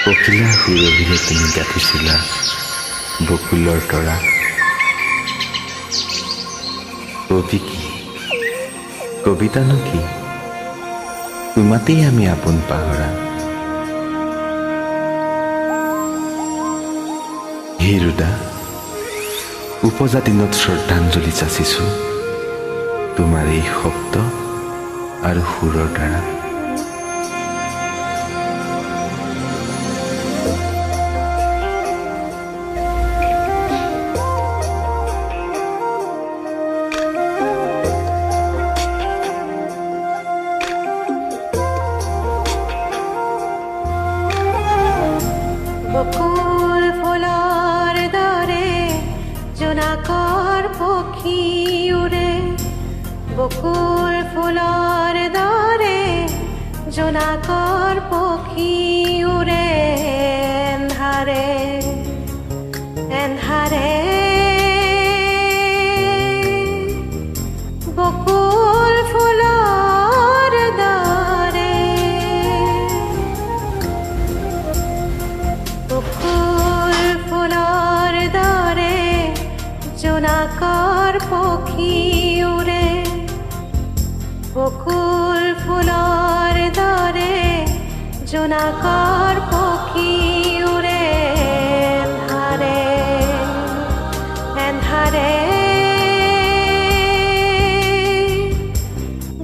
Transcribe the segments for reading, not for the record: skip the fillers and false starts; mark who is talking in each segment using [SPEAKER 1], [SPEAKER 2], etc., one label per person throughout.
[SPEAKER 1] পখিলা সুৰভিৰে তুমি গাঁঠিছিলা বকুলৰ তৰা। কবি কি কবিতানো কি তোমাতেই আমি আপোন পাহৰা। হে ৰুদা উপজা দিনত শ্ৰদ্ধাঞ্জলি যাচিছোঁ তোমাৰ এই শব্দ আৰু সুৰৰ দ্বাৰা।
[SPEAKER 2] বকুল ফুলৰ দৰে জোনাকৰ পক্ষী উৰে, বকুল ফুলৰ দৰে জোনাকৰ পক্ষী উৰে, এন্ধাৰে এন্ধাৰে বকুল ফুলৰ দৰে, বকুল ফুলৰ দৰে জোনাকৰ পক্ষী উৰে, বকুল ফুলৰ দৰে জোনাকৰ পক্ষী উৰে, এন্ধাৰে এন্ধাৰে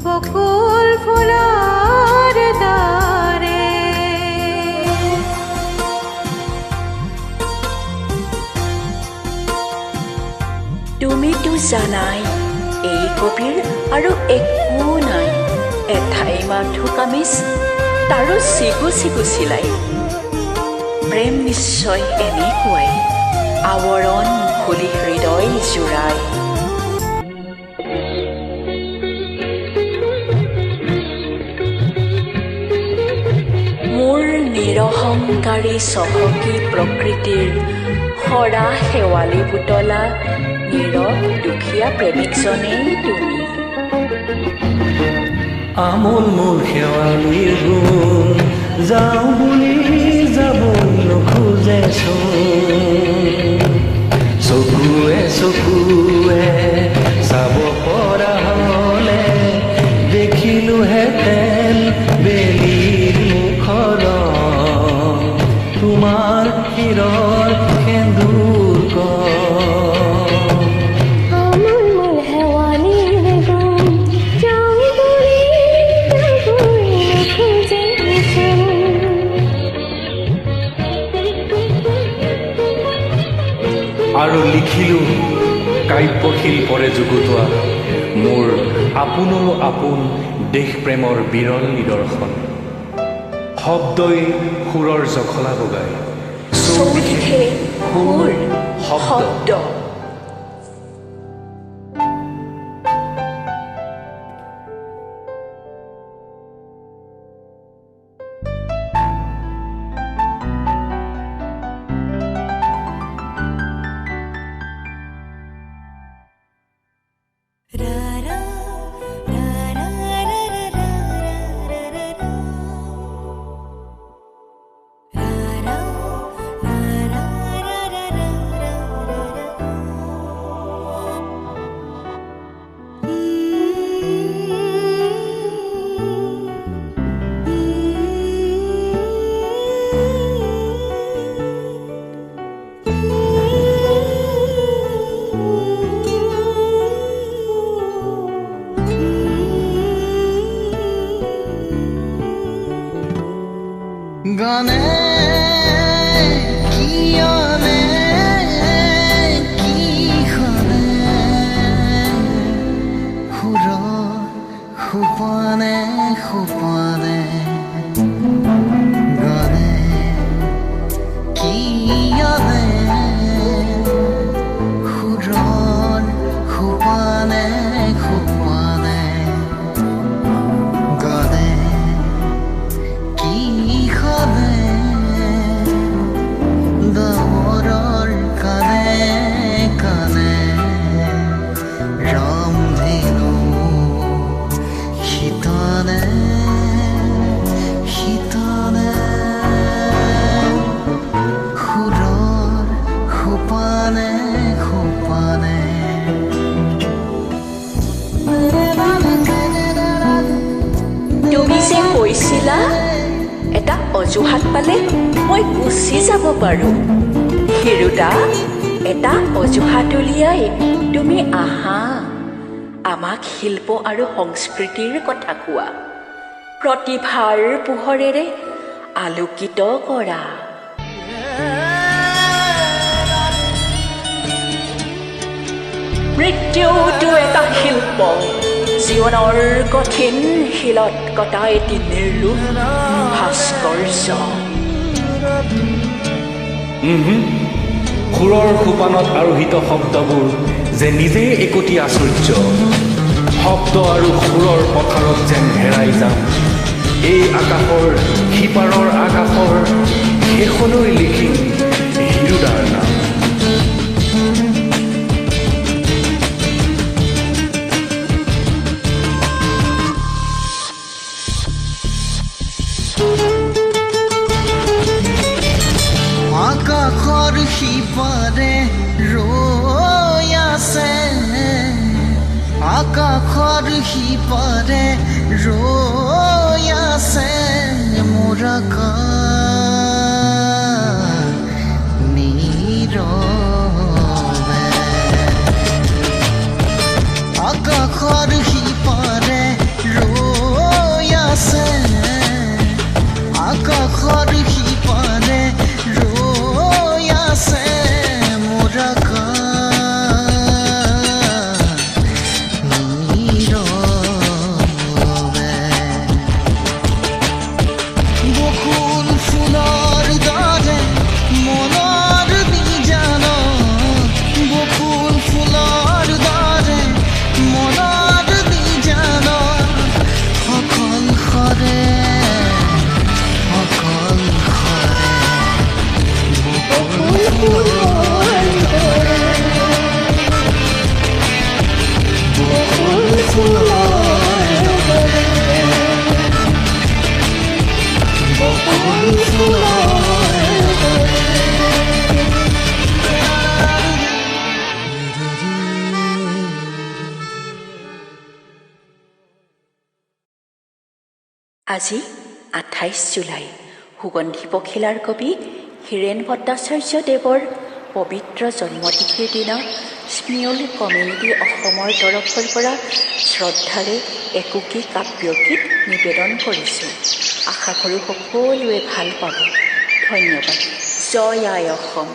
[SPEAKER 2] বকুল ফুলৰ দৰে।
[SPEAKER 3] তুমিতো জানাই এই কবিৰ আৰু একো নাই, এঠাই মাথো কামিজ তাৰো চিগু চিগু চিলাই। প্ৰেম নিশ্চয় এনেকুৱাই আৱৰণ মুকলি হৃদয় জোৰাই। মোৰ নিৰহংকাৰী চহকী প্ৰকৃতিৰ সৰা শেৱালি পুতলা নীৰৱ দুখীয়া প্ৰেমিকজনেই তুমি।
[SPEAKER 4] আমোল মোৰ শেৱালিৰ গুণ যাওঁ বুলি যাব নোখোজেচোন, চকুৱে চকুৱে চাব পৰা হ'লে দেখিলোহেঁতেন বেলিৰ মুখৰ তোমাৰ শিৰৰ সেন্দুৰ আৰু লিখিলোঁ কাব্যশিল্পৰে যুগুতোৱা মোৰ আপোনো আপোন দেশ প্ৰেমৰ বিৰল নিদৰ্শন। শব্দই সুৰৰ জখলা বগাই,
[SPEAKER 3] চৌদিশে সুৰ শব্দ। অজুহাত পালে মই গুচি যাব পাৰোঁ। হিৰুদা, এটা অজুহাত উলিয়াই তুমি আহা, আমাক শিল্প আৰু সংস্কৃতিৰ কথা কোৱা, প্ৰতিভাৰ পোহৰেৰে আলোকিত কৰা। মৃত্যুটো এটা শিল্প, জীৱনৰ কঠিন শিলত কটা এটি নিৰ্লোভ ভাস্কৰ্য।
[SPEAKER 4] সুৰৰ সোপানত আৰোহিত শব্দবোৰ যে নিজেই একোটি আশ্চৰ্য, শব্দ আৰু সুৰৰ পথাৰত যেন হেৰাই যাম। এই আকাশৰ সিপাৰৰ আকাশৰ শেষলৈ লিখিম হিৰুদাৰ নাম।
[SPEAKER 5] আকাশৰ সিপাৰে ৰৈ আছে, আকাশৰ সিপাৰে ৰৈ আছে মোৰ আকাশ নীৰৱে। আকাশৰ সিপাৰে ৰৈ আছে, আকাশৰ সিপাৰে ৰৈ আছে মোৰ আকাশ নীৰৱে। বকুল ফুলৰ দৰে মনৰ বীজানত, বকুল ফুলৰ দৰে মনৰ বীজানত অকল সৰে, অকল সৰে বকুল ফুলৰ দৰে, বকুল ফুলৰ দৰে, বকুল ফুলৰ দৰে।
[SPEAKER 3] আজি 28 জুলাই সুগন্ধি পখিলাৰ কবি হীৰেণ ভট্টাচাৰ্যদেৱৰ পবিত্ৰ জন্মতিথিৰ দিনা স্মিউল কমিউনিটি অসমৰ তৰফৰ পৰা শ্ৰদ্ধাৰে একোটি কাব্যগীত নিবেদন কৰিছোঁ। আশা কৰোঁ সকলোৱে ভাল পাব। ধন্যবাদ। জয় আই অসম।